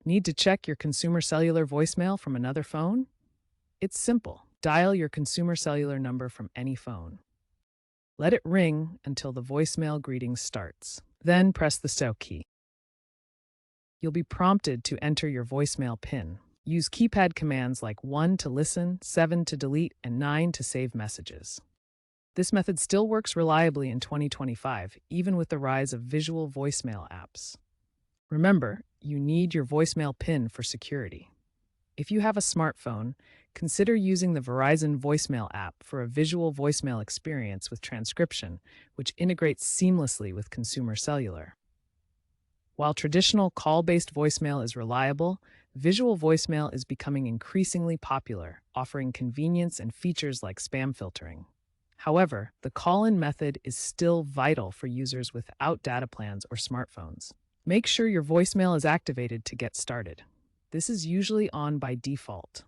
Need to check your consumer cellular voicemail from another phone? It's simple. Dial your consumer cellular number from any phone. Let it ring until the voicemail greeting starts. Then press the stop key. You'll be prompted to enter your voicemail PIN. Use keypad commands like 1 to listen, 7 to delete, and 9 to save messages. This method still works reliably in 2025, even with the rise of visual voicemail apps. Remember, you need your voicemail PIN for security. If you have a smartphone, consider using the Verizon voicemail app for a visual voicemail experience with transcription, which integrates seamlessly with consumer cellular. While traditional call-based voicemail is reliable, visual voicemail is becoming increasingly popular, offering convenience and features like spam filtering. However, the call-in method is still vital for users without data plans or smartphones. Make sure your voicemail is activated to get started. This is usually on by default.